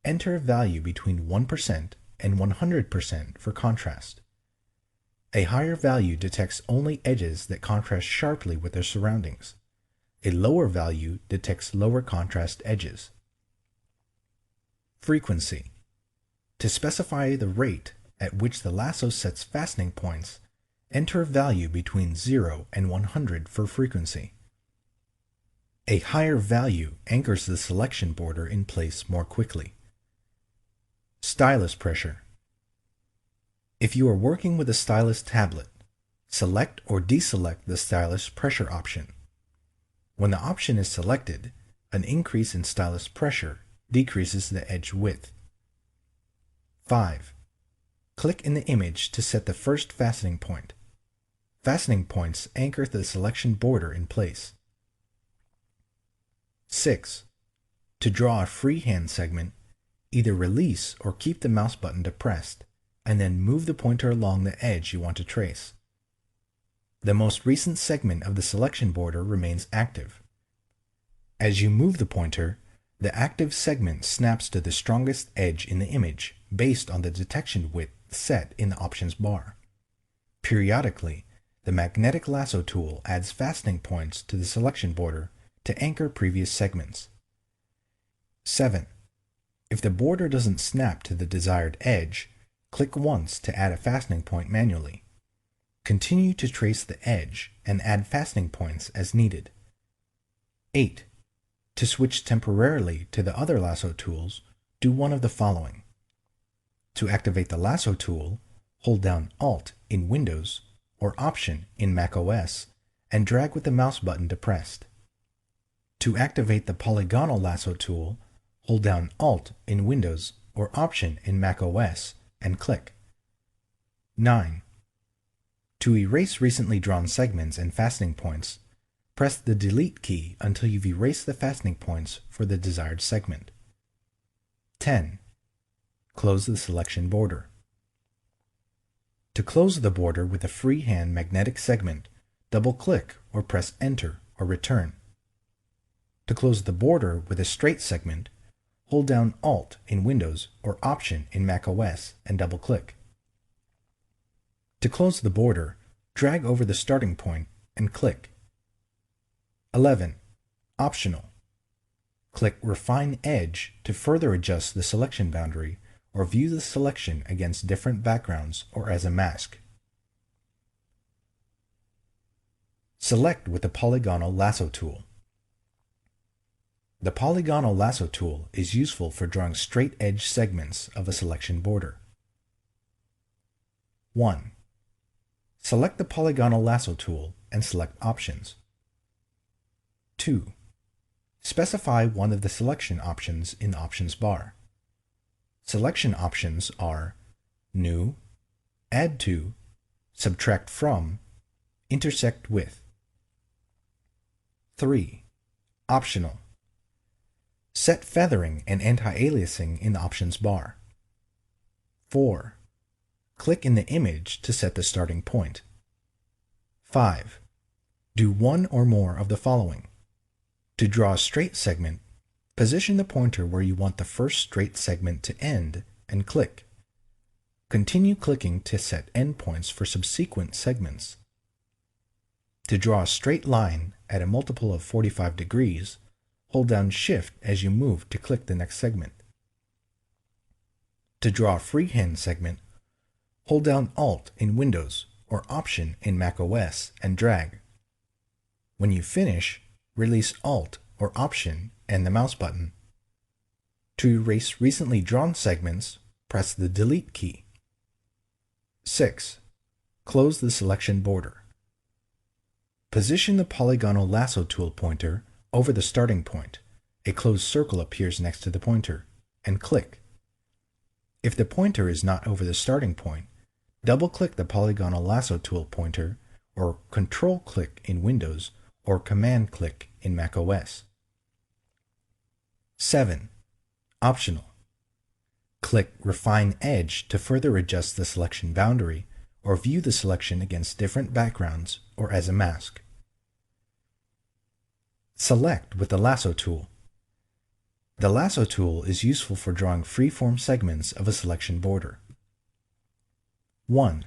enter a value between 1% and 100% for contrast. A higher value detects only edges that contrast sharply with their surroundings. A lower value detects lower contrast edges. Frequency. To specify the rate at which the lasso sets fastening points, enter a value between 0 and 100 for frequency. A higher value anchors the selection border in place more quickly. Stylus pressure. If you are working with a stylus tablet, select or deselect the stylus pressure option. When the option is selected, an increase in stylus pressure decreases the edge width. 5. Click in the image to set the first fastening point. Fastening points anchor the selection border in place. 6. To draw a freehand segment, either release or keep the mouse button depressed, and then move the pointer along the edge you want to trace. The most recent segment of the selection border remains active. As you move the pointer, the active segment snaps to the strongest edge in the image based on the detection width set in the options bar. Periodically, the magnetic lasso tool adds fastening points to the selection border to anchor previous segments. 7. If the border doesn't snap to the desired edge, click once to add a fastening point manually. Continue to trace the edge and add fastening points as needed. 8. To switch temporarily to the other lasso tools, do one of the following. To activate the lasso tool, hold down Alt in Windows or Option in macOS and drag with the mouse button depressed. To activate the polygonal lasso tool, hold down Alt in Windows or Option in macOS and click. 9. To erase recently drawn segments and fastening points, press the Delete key until you've erased the fastening points for the desired segment. 10. Close the selection border. To close the border with a freehand magnetic segment, double-click or press Enter or Return. To close the border with a straight segment, hold down Alt in Windows or Option in macOS and double-click. To close the border, drag over the starting point and click. 11. Optional. Click Refine Edge to further adjust the selection boundary or view the selection against different backgrounds or as a mask. Select with the polygonal lasso tool. The polygonal lasso tool is useful for drawing straight edge segments of a selection border. 1. Select the polygonal lasso tool and select Options. 2. Specify one of the selection options in the options bar. Selection options are New, Add to, Subtract from, Intersect with. 3. Optional. Set feathering and anti-aliasing in the options bar. 4. Click in the image to set the starting point. 5. Do one or more of the following. To draw a straight segment, position the pointer where you want the first straight segment to end and click. Continue clicking to set endpoints for subsequent segments. To draw a straight line at a multiple of 45 degrees, hold down Shift as you move to click the next segment. To draw a freehand segment, hold down Alt in Windows or Option in macOS and drag. When you finish, release Alt or Option and the mouse button. To erase recently drawn segments, press the Delete key. 6. Close the selection border. Position the polygonal lasso tool pointer over the starting point. A closed circle appears next to the pointer, and click. If the pointer is not over the starting point, double-click the polygonal lasso tool pointer or Control-click in Windows or Command-click in macOS. 7. Optional. Click Refine Edge to further adjust the selection boundary or view the selection against different backgrounds or as a mask. Select with the Lasso tool. The Lasso tool is useful for drawing free-form segments of a selection border. 1.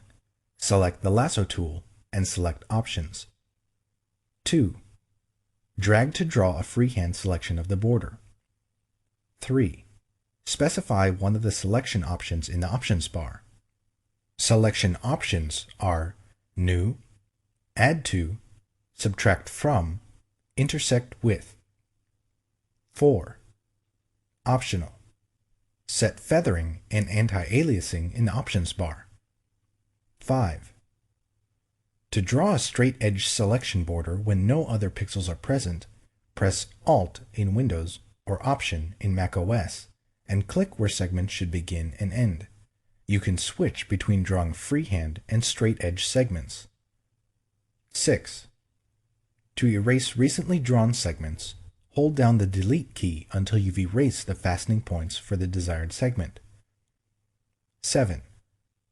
Select the Lasso tool and select Options. 2. Drag to draw a freehand selection of the border. 3. Specify one of the selection options in the Options bar. Selection options are New, Add to, Subtract from, Intersect with. 4. Optional. Set feathering and anti-aliasing in the Options bar. 5. To draw a straight edge selection border when no other pixels are present, press Alt in Windows or Option in macOS and click where segments should begin and end. You can switch between drawing freehand and straight edge segments. 6. To erase recently drawn segments, hold down the Delete key until you've erased the fastening points for the desired segment. 7.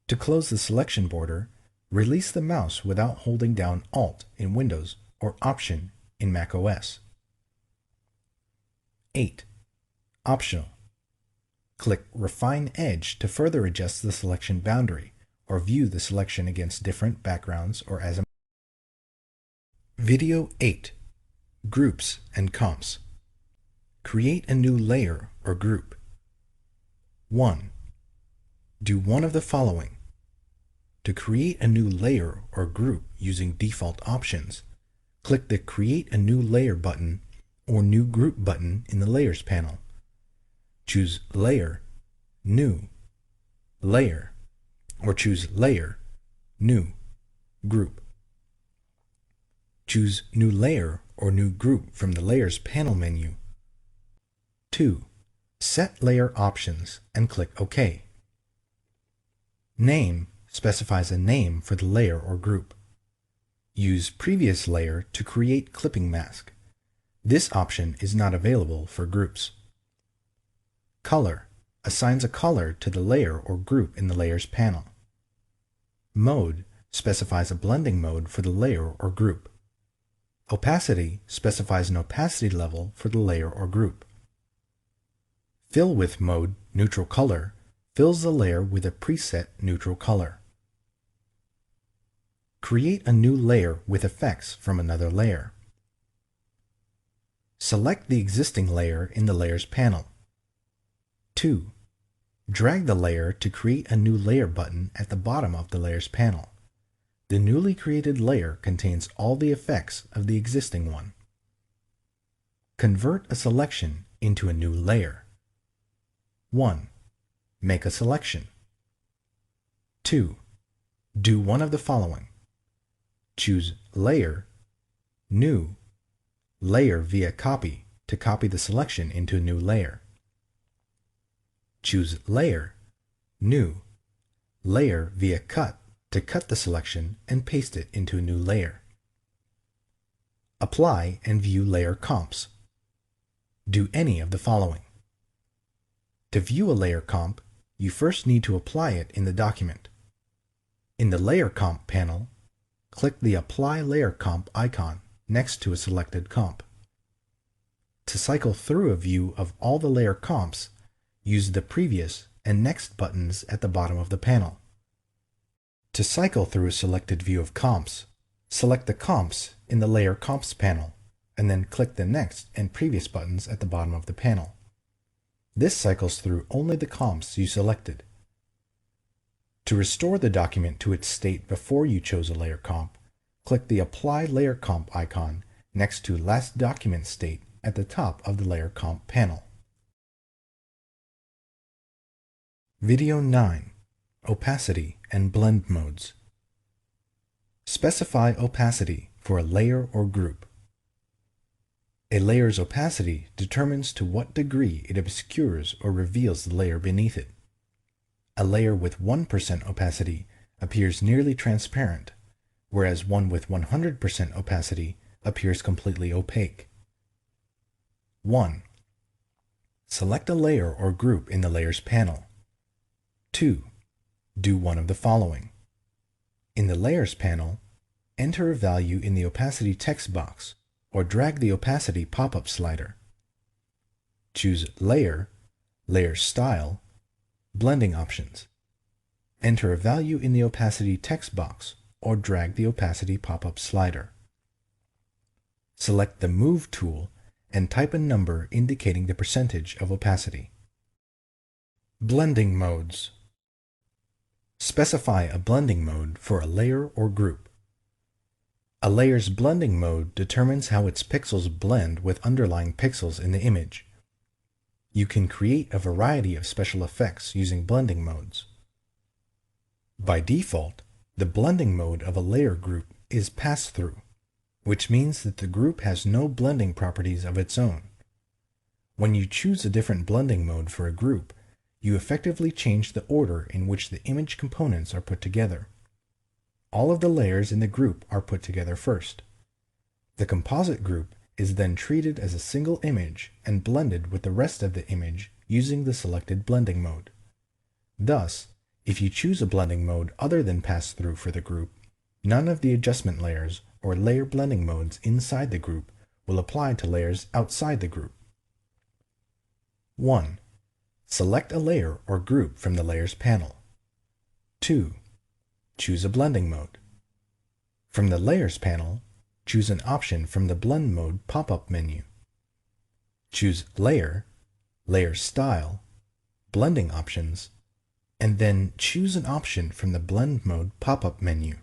To close the selection border, release the mouse without holding down Alt in Windows or Option in macOS. 8. Optional. Click Refine Edge to further adjust the selection boundary or view the selection against different backgrounds or as a Video 8. Groups and Comps. Create a new layer or group. 1. Do one of the following. To create a new layer or group using default options, click the Create a New Layer button or New Group button in the Layers panel. Choose Layer, New, Layer, or choose Layer, New, Group. Choose New Layer or New Group from the Layers panel menu. 2. Set Layer Options and click OK. Name specifies a name for the layer or group. Use Previous Layer to create clipping mask. This option is not available for groups. Color assigns a color to the layer or group in the Layers panel. Mode specifies a blending mode for the layer or group. Opacity specifies an opacity level for the layer or group. Fill with mode, neutral color, fills the layer with a preset neutral color. Create a new layer with effects from another layer. Select the existing layer in the Layers panel. 2. Drag the layer to create a new layer button at the bottom of the Layers panel. The newly created layer contains all the effects of the existing one. Convert a selection into a new layer. 1. Make a selection. 2. Do one of the following. Choose Layer, New, Layer via Copy to copy the selection into a new layer. Choose Layer, New, Layer via Cut to cut the selection and paste it into a new layer. Apply and view layer comps. Do any of the following. To view a layer comp, you first need to apply it in the document. In the Layer Comp panel, click the Apply Layer Comp icon next to a selected comp. To cycle through a view of all the layer comps, use the Previous and Next buttons at the bottom of the panel. To cycle through a selected view of comps, select the comps in the Layer Comps panel, and then click the Next and Previous buttons at the bottom of the panel. This cycles through only the comps you selected. To restore the document to its state before you chose a layer comp, click the Apply Layer Comp icon next to Last Document State at the top of the Layer Comp panel. Video 9. Opacity and Blend Modes. Specify opacity for a layer or group. A layer's opacity determines to what degree it obscures or reveals the layer beneath it. A layer with 1% opacity appears nearly transparent, whereas one with 100% opacity appears completely opaque. 1. Select a layer or group in the Layers panel. 2. Do one of the following. In the Layers panel, enter a value in the opacity text box or drag the opacity pop-up slider. Choose Layer, Layer Style, Blending Options. Enter a value in the opacity text box or drag the opacity pop-up slider. Select the Move tool and type a number indicating the percentage of opacity. Blending modes. Specify a blending mode for a layer or group. A layer's blending mode determines how its pixels blend with underlying pixels in the image. You can create a variety of special effects using blending modes. By default, the blending mode of a layer group is pass-through, which means that the group has no blending properties of its own. When you choose a different blending mode for a group, you effectively change the order in which the image components are put together. All of the layers in the group are put together first. The composite group is then treated as a single image and blended with the rest of the image using the selected blending mode. Thus, if you choose a blending mode other than pass-through for the group, none of the adjustment layers or layer blending modes inside the group will apply to layers outside the group. 1. Select a layer or group from the Layers panel. 2. Choose a blending mode. From the Layers panel, choose an option from the Blend Mode pop-up menu. Choose Layer, Layer Style, Blending Options, and then choose an option from the Blend Mode pop-up menu.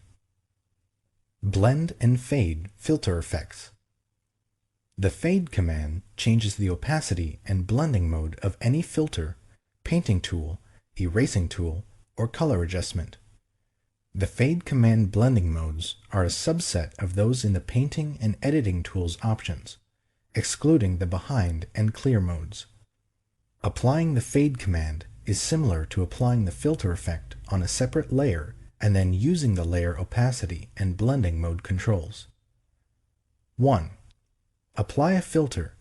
Blend and Fade filter effects. The Fade command changes the opacity and blending mode of any filter, painting tool, erasing tool, or color adjustment. The Fade command blending modes are a subset of those in the painting and editing tools options, excluding the behind and clear modes. Applying the Fade command is similar to applying the filter effect on a separate layer and then using the layer opacity and blending mode controls. 1. Apply a filter,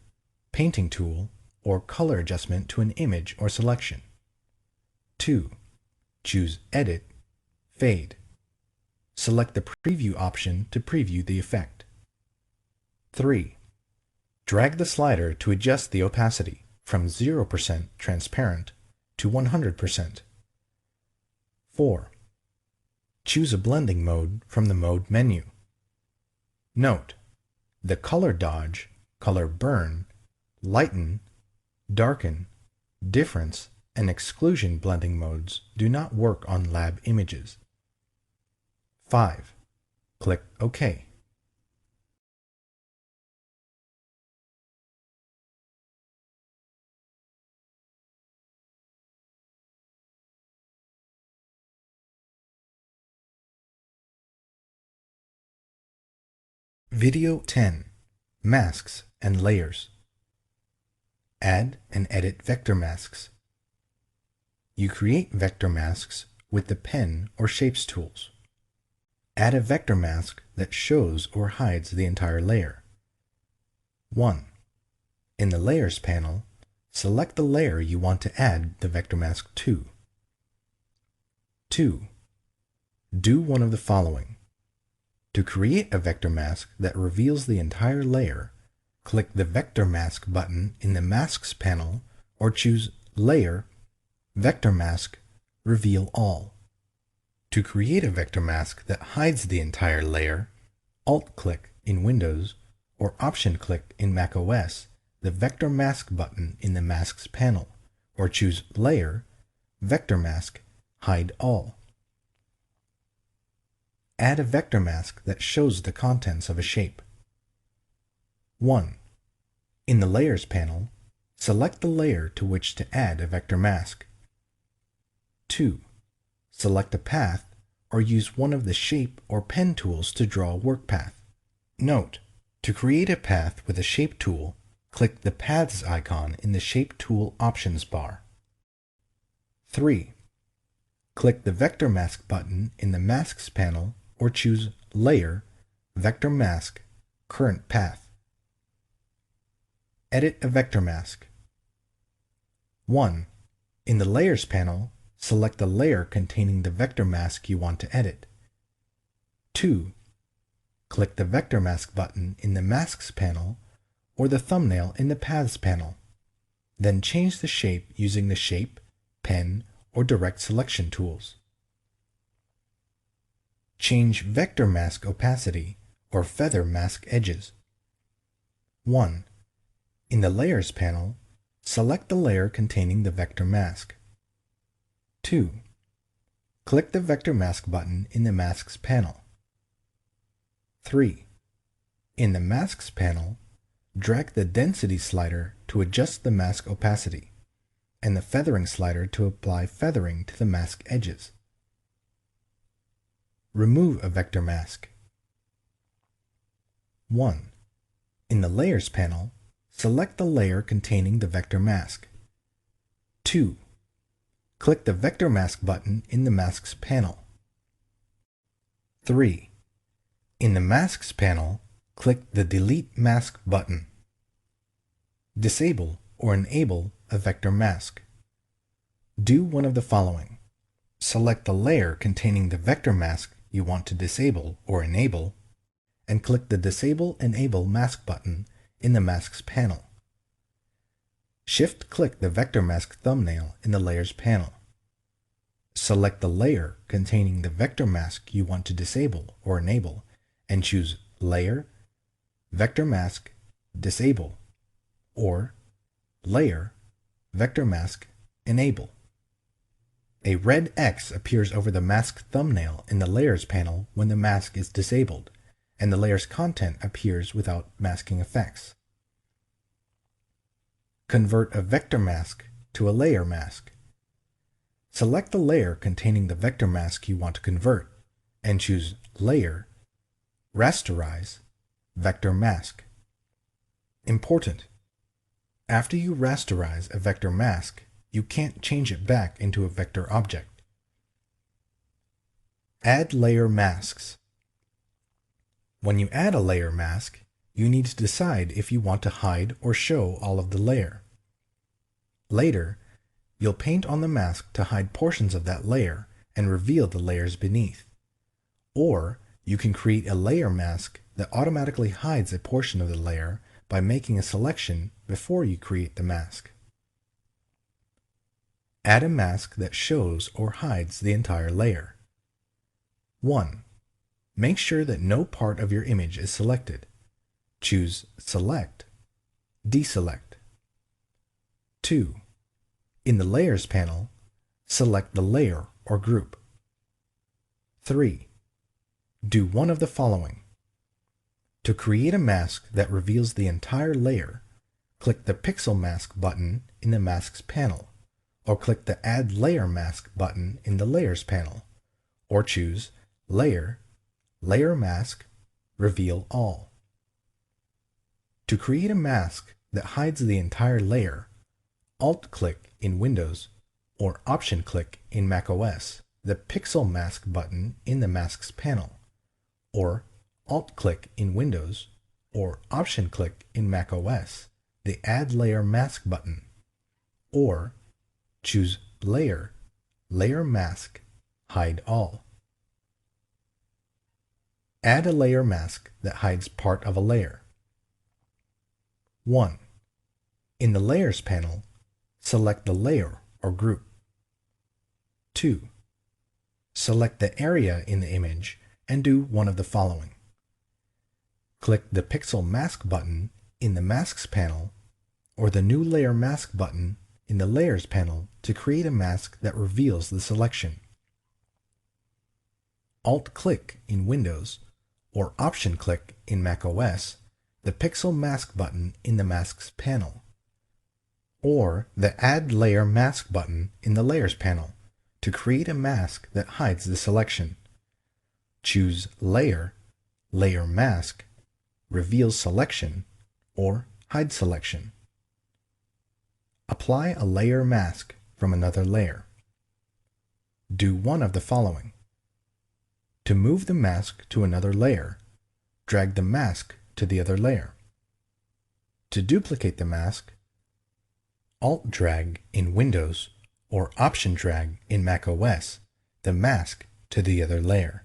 painting tool, or color adjustment to an image or selection. 2. Choose Edit, Fade. Select the Preview option to preview the effect. 3. Drag the slider to adjust the opacity from 0% transparent to 100%. 4. Choose a blending mode from the Mode menu. Note: the Color Dodge, Color Burn, Lighten, Darken, Difference, and Exclusion blending modes do not work on lab images. 5. Click OK. Video 10. Masks and Layers. Add and edit vector masks. You create vector masks with the Pen or Shapes tools. Add a vector mask that shows or hides the entire layer. 1. In the Layers panel, select the layer you want to add the vector mask to. 2. Do one of the following. To create a vector mask that reveals the entire layer, click the Vector Mask button in the Masks panel or choose Layer, Vector Mask, Reveal All. To create a vector mask that hides the entire layer, Alt-click in Windows or Option-click in macOS the Vector Mask button in the Masks panel, or choose Layer, Vector Mask, Hide All. Add a vector mask that shows the contents of a shape. 1. In the Layers panel, select the layer to which to add a vector mask. 2. Select a path or use one of the Shape or Pen tools to draw a work path. Note: to create a path with a Shape tool, click the Paths icon in the Shape Tool Options bar. 3. Click the Vector Mask button in the Masks panel or choose Layer, Vector Mask, Current Path. Edit a vector mask. 1. In the Layers panel, select the layer containing the vector mask you want to edit. 2. Click the Vector Mask button in the Masks panel or the thumbnail in the Paths panel. Then change the shape using the Shape, Pen, or Direct Selection tools. Change Vector Mask opacity or feather mask edges. 1. In the Layers panel, select the layer containing the vector mask. 2. Click the Vector Mask button in the Masks panel. 3. In the Masks panel, drag the Density slider to adjust the mask opacity, and the Feathering slider to apply feathering to the mask edges. Remove a vector mask. 1. In the Layers panel, select the layer containing the vector mask. 2. Click the Vector Mask button in the Masks panel. 3. In the Masks panel, click the Delete Mask button. Disable or enable a vector mask. Do one of the following. Select the layer containing the vector mask you want to disable or enable, and click the Disable Enable Mask button in the Masks panel. Shift-click the vector mask thumbnail in the Layers panel. Select the layer containing the vector mask you want to disable or enable, and choose Layer, Vector Mask, Disable, or Layer, Vector Mask, Enable. A red X appears over the mask thumbnail in the Layers panel when the mask is disabled, and the layer's content appears without masking effects. Convert a vector mask to a layer mask. Select the layer containing the vector mask you want to convert, and choose Layer, Rasterize, Vector Mask. Important: after you rasterize a vector mask, you can't change it back into a vector object. Add layer masks. When you add a layer mask, you need to decide if you want to hide or show all of the layer. Later, you'll paint on the mask to hide portions of that layer and reveal the layers beneath. Or you can create a layer mask that automatically hides a portion of the layer by making a selection before you create the mask. Add a mask that shows or hides the entire layer. 1. Make sure that no part of your image is selected. Choose Select, Deselect. 2. In the Layers panel, select the layer or group. 3. Do one of the following. To create a mask that reveals the entire layer, click the Pixel Mask button in the Masks panel, or click the Add Layer Mask button in the Layers panel, or choose Layer, Layer Mask, Reveal All. To create a mask that hides the entire layer, Alt-click in Windows or Option-click in macOS the Pixel Mask button in the Masks panel, or Alt-click in Windows or Option-click in macOS the Add Layer Mask button, or choose Layer, Layer Mask, Hide All. Add a layer mask that hides part of a layer. 1. In the Layers panel, select the layer or group. 2. Select the area in the image and do one of the following. Click the Pixel Mask button in the Masks panel or the New Layer Mask button in the Layers panel to create a mask that reveals the selection. Alt-click in Windows or Option-click in macOS the Pixel Mask button in the Masks panel, or the Add Layer Mask button in the Layers panel to create a mask that hides the selection. Choose Layer, Layer Mask, Reveal Selection, or Hide Selection. Apply a layer mask from another layer. Do one of the following. To move the mask to another layer, drag the mask to the other layer. To duplicate the mask, Alt drag in Windows or Option drag in macOS the mask to the other layer.